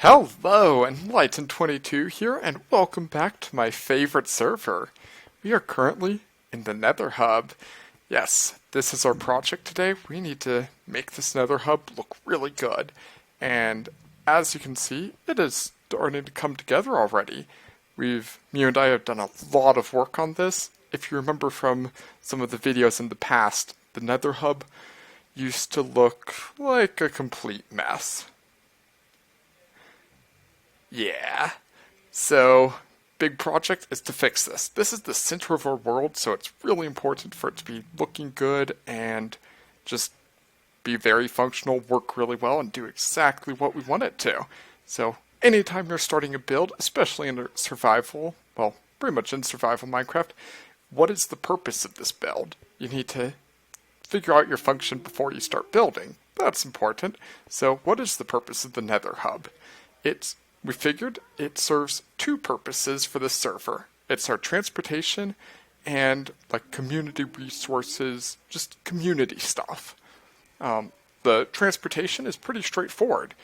Hello, Enlightened22 here, and welcome back to my favorite server. We are currently in the Nether Hub. Yes, this is our project today. We need to make this Nether Hub look really good. And as you can see, it is starting to come together already. Me and I have done a lot of work on this. If you remember from some of the videos in the past, the Nether Hub used to look like a complete mess. Yeah. So, big project is to fix this. This is the center of our world, so it's really important for it to be looking good and just be very functional, work really well, and do exactly what we want it to. So, anytime you're starting a build, especially in survival, well, pretty much in survival Minecraft, what is the purpose of this build? You need to figure out your function before you start building. That's important. So, what is the purpose of the Nether Hub? We figured it serves two purposes for the server. It's our transportation and like community resources, just community stuff. The transportation is pretty straightforward.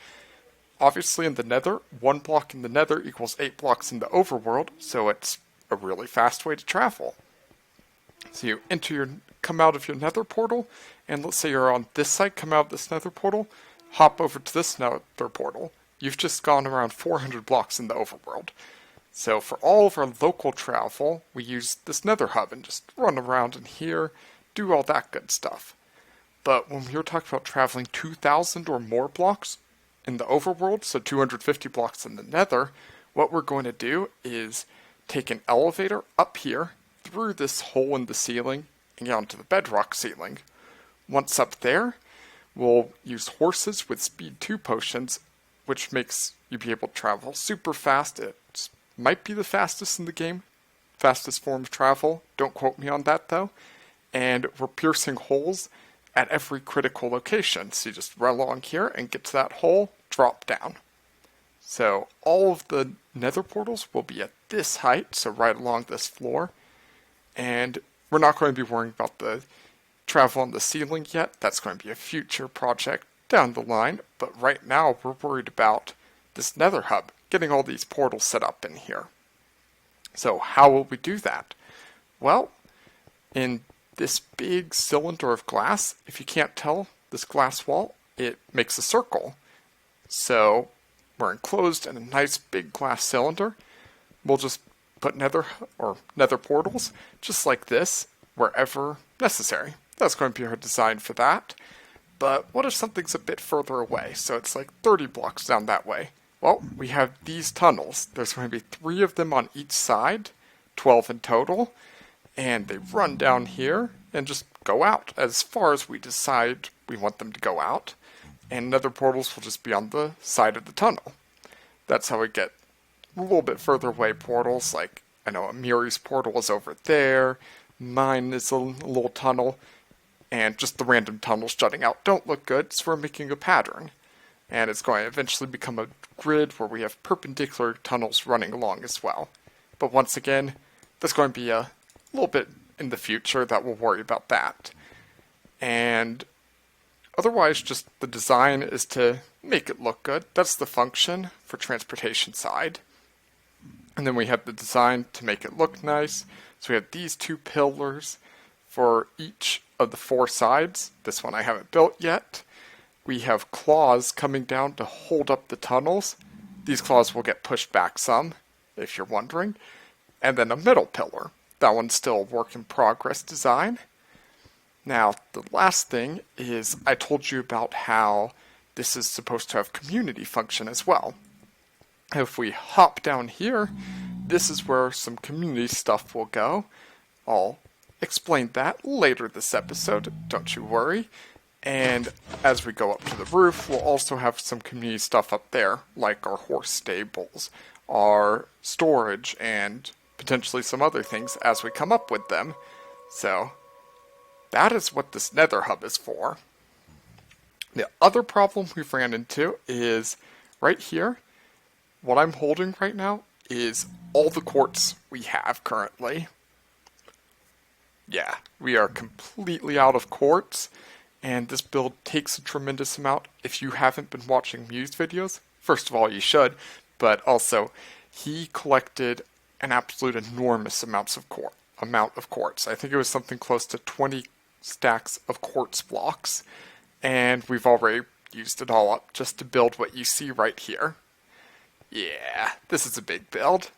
Obviously in the Nether, 1 block in the Nether equals 8 blocks in the overworld, so it's a really fast way to travel. So you come out of your Nether portal, and let's say you're on this side, come out of this Nether portal, hop over to this Nether portal. You've just gone around 400 blocks in the overworld. So for all of our local travel, we use this Nether Hub and just run around in here, do all that good stuff. But when we're talking about traveling 2,000 or more blocks in the overworld, so 250 blocks in the Nether, what we're going to do is take an elevator up here, through this hole in the ceiling, and get onto the bedrock ceiling. Once up there, we'll use horses with speed 2 potions, which makes you be able to travel super fast. It might be the fastest in the game, fastest form of travel. Don't quote me on that though. And we're piercing holes at every critical location. So you just run along here and get to that hole, drop down. So all of the Nether portals will be at this height, so right along this floor. And we're not going to be worrying about the travel on the ceiling yet. That's going to be a future project down the line, but right now we're worried about this Nether Hub, getting all these portals set up in here. So how will we do that? Well, in this big cylinder of glass, if you can't tell, this glass wall, it makes a circle. So we're enclosed in a nice big glass cylinder. We'll just put nether portals, just like this, wherever necessary. That's going to be our design for that. But what if something's a bit further away? So it's like 30 blocks down that way. Well, we have these tunnels. There's going to be 3 of them on each side, 12 in total. And they run down here and just go out as far as we decide we want them to go out. And nether portals will just be on the side of the tunnel. That's how we get a little bit further away portals. Like, I know Amiri's portal is over there. Mine is a little tunnel. And just the random tunnels jutting out don't look good, so we're making a pattern. And it's going to eventually become a grid where we have perpendicular tunnels running along as well. But once again, there's going to be a little bit in the future that we'll worry about that. And otherwise, just the design is to make it look good. That's the function for transportation side. And then we have the design to make it look nice. So we have these 2 pillars for each of the 4 sides. This one I haven't built yet. We have claws coming down to hold up the tunnels. These claws will get pushed back some, if you're wondering. And then a middle pillar. That one's still a work in progress design. Now, the last thing is I told you about how this is supposed to have community function as well. If we hop down here, this is where some community stuff will go. I'll explain that later this episode, don't you worry. And as we go up to the roof, we'll also have some community stuff up there, like our horse stables, our storage, and potentially some other things as we come up with them. So, that is what this Nether Hub is for. The other problem we've ran into is right here. What I'm holding right now is all the quartz we have currently. Yeah, we are completely out of quartz, and this build takes a tremendous amount. If you haven't been watching Muse videos, first of all, you should, but also he collected an absolute enormous amount of quartz. I think it was something close to 20 stacks of quartz blocks, and we've already used it all up just to build what you see right here. Yeah, this is a big build.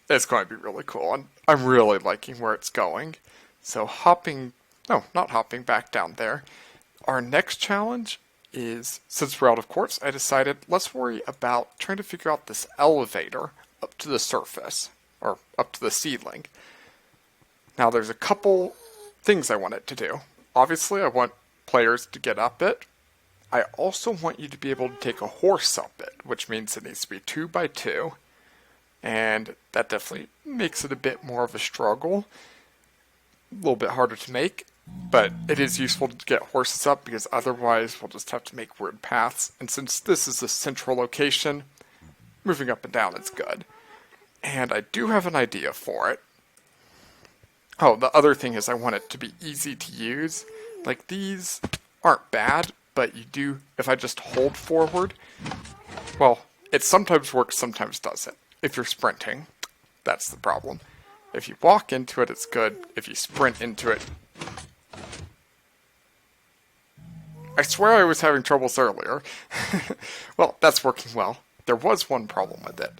It's going to be really cool, and I'm really liking where it's going. So not hopping back down there. Our next challenge is, since we're out of quartz, I decided let's worry about trying to figure out this elevator up to the surface, or up to the ceiling. Now there's a couple things I want it to do. Obviously I want players to get up it. I also want you to be able to take a horse up it, which means it needs to be 2 by 2. And that definitely makes it a bit more of a struggle. A little bit harder to make, but it is useful to get horses up because otherwise we'll just have to make weird paths. And since this is a central location, moving up and down is good. And I do have an idea for it. Oh, the other thing is I want it to be easy to use. Like, these aren't bad, but you do, if I just hold forward, well, it sometimes works, sometimes doesn't. If you're sprinting, that's the problem. If you walk into it, it's good. If you sprint into it... I swear I was having troubles earlier. Well, that's working well. There was one problem with it.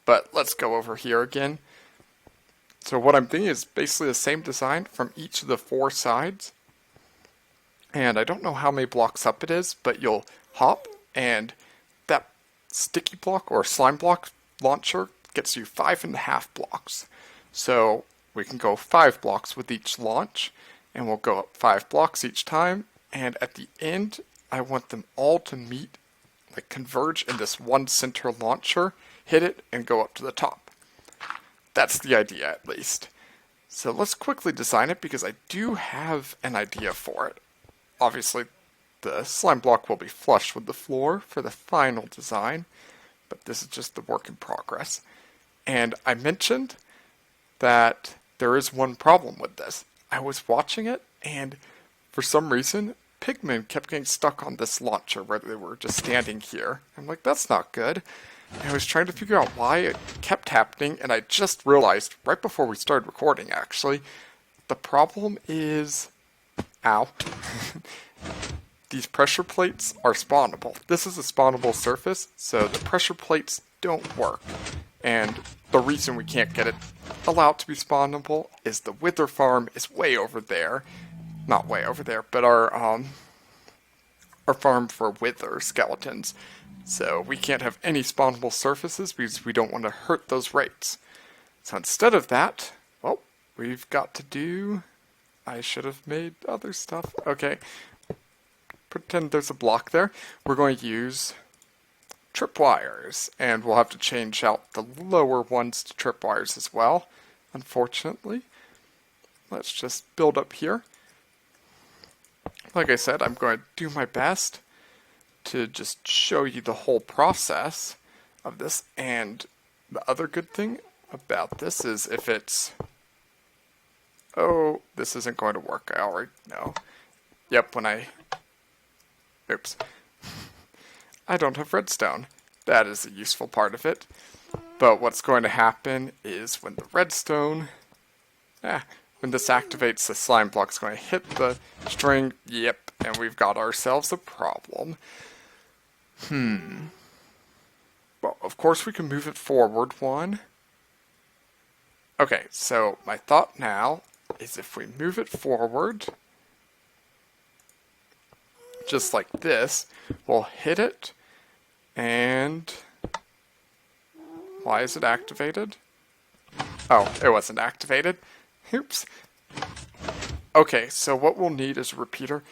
But let's go over here again. So what I'm thinking is basically the same design from each of the 4 sides. And I don't know how many blocks up it is, but you'll hop, and that sticky block or slime block launcher gets you 5.5 blocks. So we can go 5 blocks with each launch, and we'll go up 5 blocks each time. And at the end, I want them all to meet, like converge in this one center launcher, hit it, and go up to the top. That's the idea, at least. So let's quickly design it, because I do have an idea for it. Obviously, the slime block will be flush with the floor for the final design, but this is just the work in progress. And I mentioned that there is one problem with this. I was watching it, and for some reason, pigmen kept getting stuck on this launcher where they were just standing here. I'm like, that's not good. And I was trying to figure out why it kept happening, and I just realized, right before we started recording actually, the problem is... Ow. These pressure plates are spawnable. This is a spawnable surface, so the pressure plates don't work. And the reason we can't get it allowed to be spawnable is the wither farm is way over there. Not way over there, but our farm for wither skeletons. So we can't have any spawnable surfaces because we don't want to hurt those rates. So instead of that, well, we've got to do... I should have made other stuff. Okay. Pretend there's a block there. We're going to use tripwires, and we'll have to change out the lower ones to tripwires as well, unfortunately. Let's just build up here. Like I said, I'm going to do my best to just show you the whole process of this, and the other good thing about this is if it's... Oh, this isn't going to work. I already know. Yep, when I... Oops. I don't have redstone. That is a useful part of it. But what's going to happen is when the redstone... when this activates, the slime block's going to hit the string. Yep, and we've got ourselves a problem. Well, of course we can move it forward one. Okay, so my thought now is if we move it forward, just like this, we'll hit it, and why is it activated? Oh, it wasn't activated. Oops. Okay, so what we'll need is a repeater.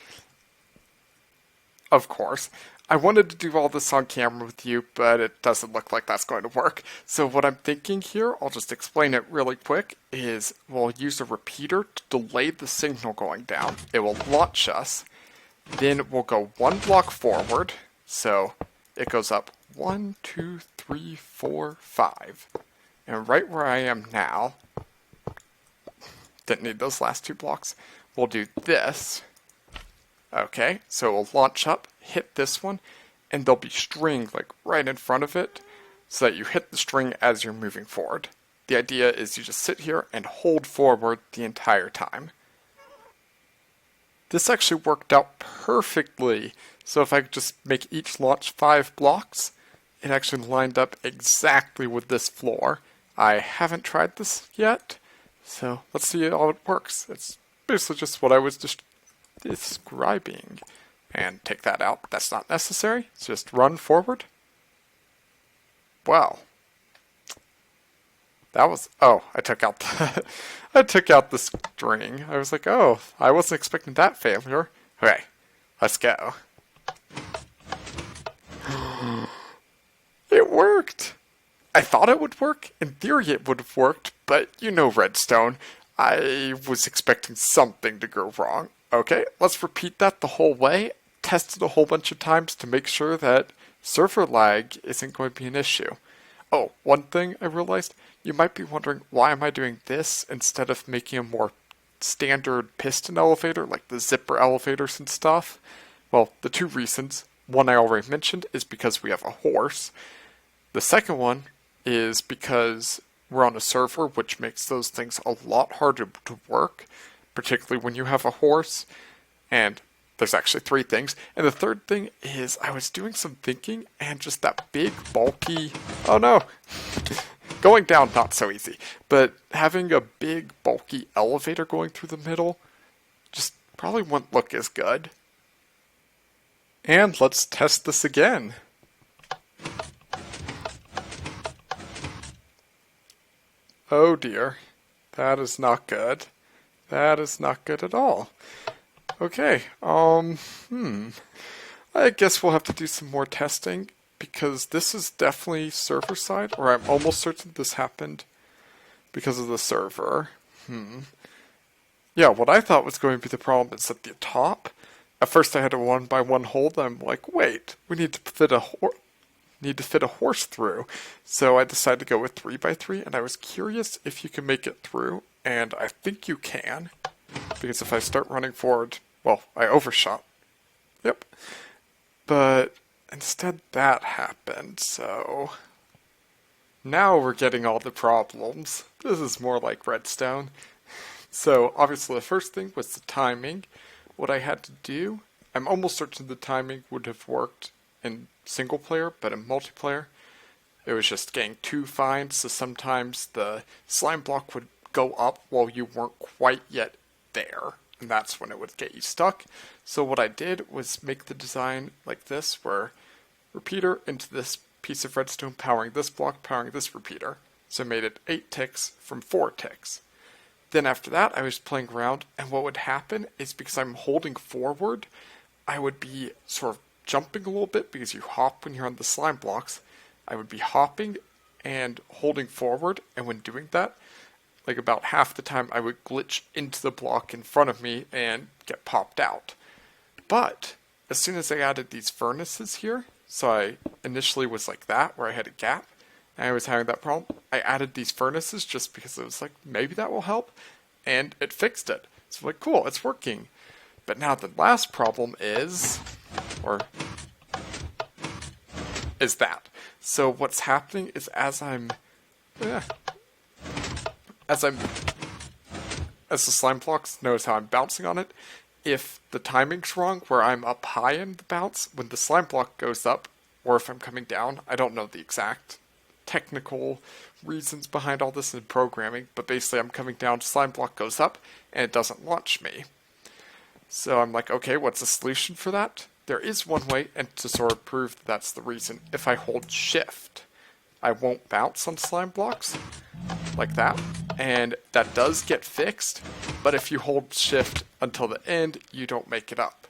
Of course. I wanted to do all this on camera with you, but it doesn't look like that's going to work. So what I'm thinking here, I'll just explain it really quick, is we'll use a repeater to delay the signal going down. It will launch us. Then we'll go 1 block forward. So it goes up 1, 2, 3, 4, 5. And right where I am now, didn't need those last 2 blocks, we'll do this. Okay, so it will launch up, hit this one, and there'll be string like right in front of it so that you hit the string as you're moving forward. The idea is you just sit here and hold forward the entire time. This actually worked out perfectly. So if I could just make each launch 5 blocks, it actually lined up exactly with this floor. I haven't tried this yet, so let's see how it works. It's basically just what I was describing. And take that out. That's not necessary. It's just run forward. Wow. That was, oh, I took out the string. I was like, oh, I wasn't expecting that failure. Okay, let's go. It worked! I thought it would work. In theory it would have worked, but you know Redstone. I was expecting something to go wrong. Okay, let's repeat that the whole way. Test it a whole bunch of times to make sure that server lag isn't going to be an issue. Oh, one thing I realized, you might be wondering, why am I doing this instead of making a more standard piston elevator, like the zipper elevators and stuff? Well, the 2 reasons. One I already mentioned is because we have a horse. The second one is because we're on a server, which makes those things a lot harder to work, particularly when you have a horse. And there's actually 3 things. And the third thing is I was doing some thinking and just that big bulky, oh no, going down not so easy, but having a big bulky elevator going through the middle just probably wouldn't look as good. And let's test this again. Oh dear, that is not good. That is not good at all. Okay, I guess we'll have to do some more testing, because this is definitely server side, or I'm almost certain this happened because of the server. Yeah, what I thought was going to be the problem is at the top. At first I had a 1x1 hole, then I'm like, wait, we need to fit a horse through. So I decided to go with 3x3, and I was curious if you can make it through, and I think you can. Because if I start running forward, well, I overshot. Yep. But instead that happened, so now we're getting all the problems. This is more like Redstone. So obviously the first thing was the timing. What I had to do, I'm almost certain the timing would have worked in single player, but in multiplayer, it was just getting too fine, so sometimes the slime block would go up while you weren't quite yet there, and that's when it would get you stuck. So what I did was make the design like this, where repeater into this piece of redstone powering this block, powering this repeater. So I made it 8 ticks from 4 ticks. Then after that, I was playing around, and what would happen is because I'm holding forward, I would be sort of jumping a little bit because you hop when you're on the slime blocks. I would be hopping and holding forward, and when doing that, like about half the time I would glitch into the block in front of me and get popped out. But as soon as I added these furnaces here, so I initially was like that, where I had a gap, and I was having that problem, I added these furnaces just because it was like, maybe that will help, and it fixed it. So I'm like, cool, it's working. But now the last problem is that. So what's happening is as the slime blocks, notice how I'm bouncing on it. If the timing's wrong, where I'm up high in the bounce, when the slime block goes up, or if I'm coming down, I don't know the exact technical reasons behind all this in programming, but basically I'm coming down, slime block goes up, and it doesn't launch me. So I'm like, okay, what's the solution for that? There is one way, and to sort of prove that that's the reason, if I hold shift, I won't bounce on slime blocks, like that, and that does get fixed, but if you hold shift until the end, you don't make it up.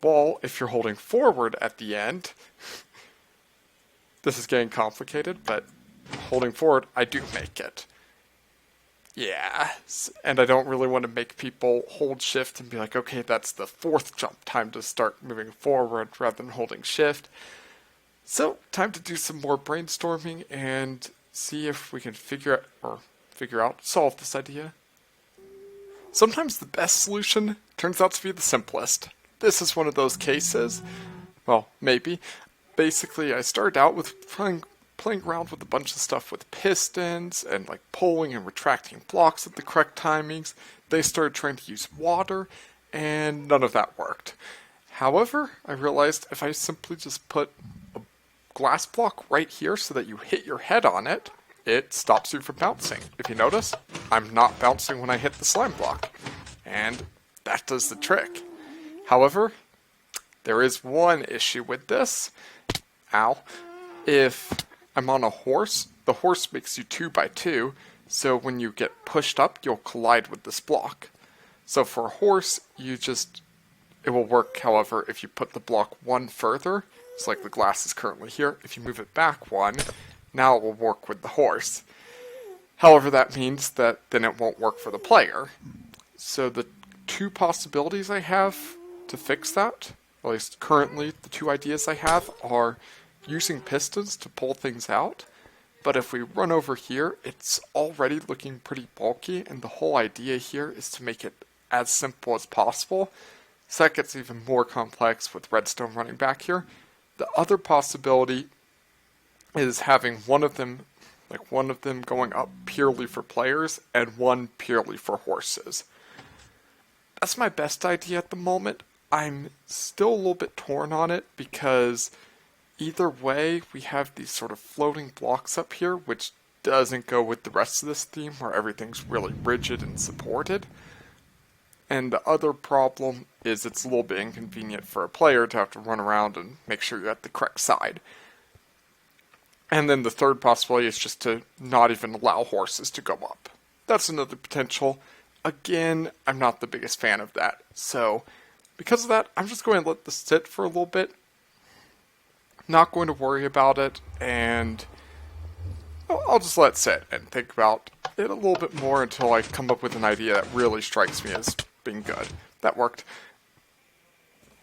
Well, if you're holding forward at the end, this is getting complicated, but holding forward, I do make it. Yeah, and I don't really want to make people hold shift and be like, okay, that's the 4th jump, time to start moving forward rather than holding shift. So, time to do some more brainstorming and see if we can solve this idea. Sometimes the best solution turns out to be the simplest. This is one of those cases. Well, maybe. basically I started out with playing around with a bunch of stuff with pistons and like pulling and retracting blocks at the correct timings. They started trying to use water, and none of that worked. However, I realized if I simply just put a glass block right here so that you hit your head on it, it stops you from bouncing. If you notice, I'm not bouncing when I hit the slime block, and that does the trick. However, there is one issue with this. Ow. If I'm on a horse, the horse makes you 2 by 2, so when you get pushed up, you'll collide with this block. So for a horse, it will work, however, if you put the block one further. It's like the glass is currently here. If you move it back one, now it will work with the horse. However, that means that then it won't work for the player. So the 2 possibilities I have to fix that, at least currently the 2 ideas I have, are using pistons to pull things out. But if we run over here, it's already looking pretty bulky, and the whole idea here is to make it as simple as possible. So that gets even more complex with redstone running back here. The other possibility is having one of them going up purely for players and one purely for horses. That's my best idea at the moment. I'm still a little bit torn on it because either way we have these sort of floating blocks up here, which doesn't go with the rest of this theme where everything's really rigid and supported. And the other problem is it's a little bit inconvenient for a player to have to run around and make sure you're at the correct side. And then the third possibility is just to not even allow horses to go up. That's another potential. Again, I'm not the biggest fan of that. So, because of that, I'm just going to let this sit for a little bit. Not going to worry about it, and I'll just let it sit and think about it a little bit more until I come up with an idea that really strikes me as being good. That worked.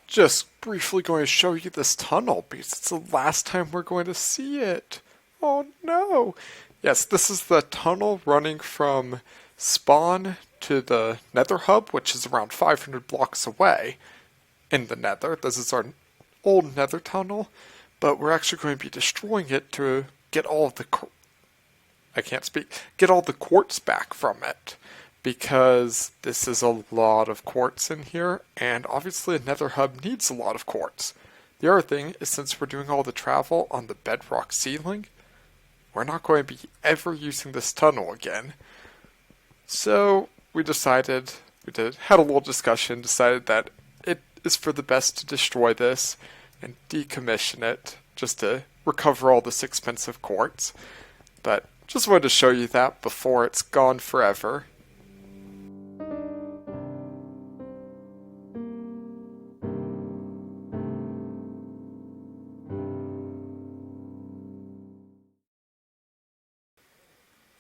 Just briefly going to show you this tunnel because it's the last time we're going to see it. Oh no! Yes, this is the tunnel running from spawn to the Nether Hub, which is around 500 blocks away in the Nether. This is our old Nether Tunnel, but we're actually going to be destroying it to get all of the get all the quartz back from it, because this is a lot of quartz in here, and obviously a Nether Hub needs a lot of quartz. The other thing is, since we're doing all the travel on the bedrock ceiling, we're not going to be ever using this tunnel again. So we had a little discussion, decided that it is for the best to destroy this and decommission it, just to recover all this expensive quartz. But just wanted to show you that before it's gone forever.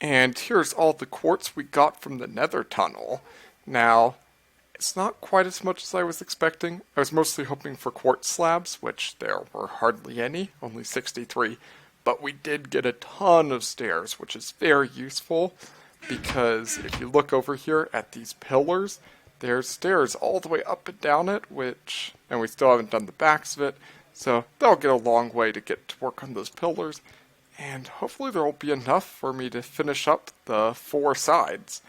And here's all the quartz we got from the Nether Tunnel. Now, it's not quite as much as I was expecting. I was mostly hoping for quartz slabs, which there were hardly any, only 63. But we did get a ton of stairs, which is very useful, because if you look over here at these pillars, there's stairs all the way up and down it, and we still haven't done the backs of it, so that'll get a long way to get to work on those pillars, and hopefully there will be enough for me to finish up the 4 sides.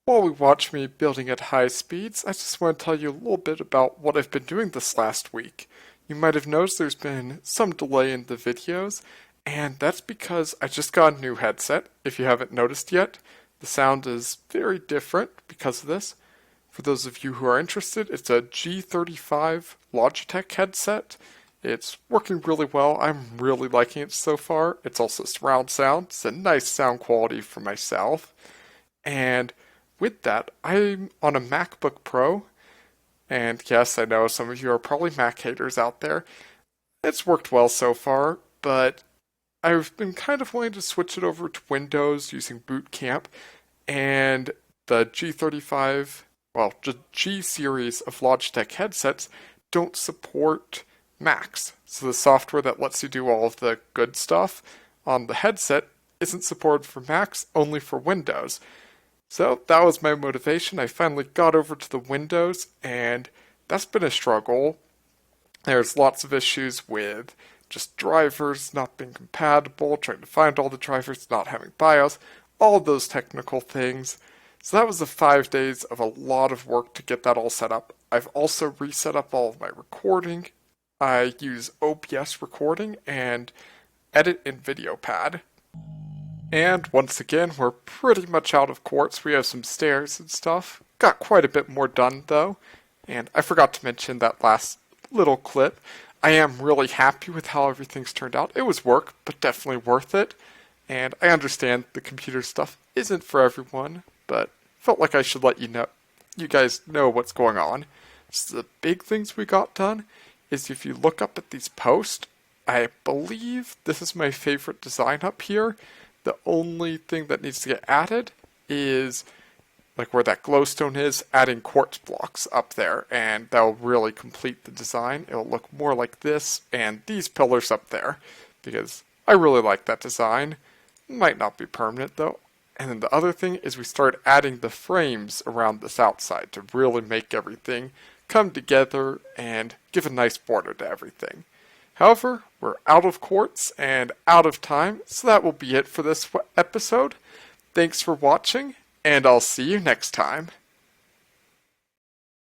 While we watch me building at high speeds, I just want to tell you a little bit about what I've been doing this last week. You might have noticed there's been some delay in the videos, and that's because I just got a new headset. If you haven't noticed yet, the sound is very different because of this. For those of you who are interested, it's a G35 Logitech headset. It's working really well. I'm really liking it so far. It's also surround sound. It's a nice sound quality for myself. And with that, I'm on a MacBook Pro. And yes, I know some of you are probably Mac haters out there. It's worked well so far, but I've been kind of wanting to switch it over to Windows using Boot Camp, and the G35, just G series of Logitech headsets don't support Macs. So the software that lets you do all of the good stuff on the headset isn't supported for Macs, only for Windows. So that was my motivation. I finally got over to the Windows, and that's been a struggle. There's lots of issues with just drivers not being compatible, trying to find all the drivers, not having BIOS, all those technical things. So that was the 5 days of a lot of work to get that all set up. I've also reset up all of my recording. I use OBS recording and edit in VideoPad. And once again, we're pretty much out of quartz. We have some stairs and stuff. Got quite a bit more done though. And I forgot to mention that last little clip. I am really happy with how everything's turned out. It was work, but definitely worth it. And I understand the computer stuff isn't for everyone, but felt like I should let you guys know what's going on. So the big things we got done is if you look up at these posts, I believe this is my favorite design up here. The only thing that needs to get added is like where that glowstone is, adding quartz blocks up there, and that'll really complete the design. It'll look more like this and these pillars up there, because I really like that design. Might not be permanent though. And then the other thing is we start adding the frames around this outside to really make everything come together and give a nice border to everything. However, we're out of quartz and out of time, so that will be it for this episode. Thanks for watching, and I'll see you next time.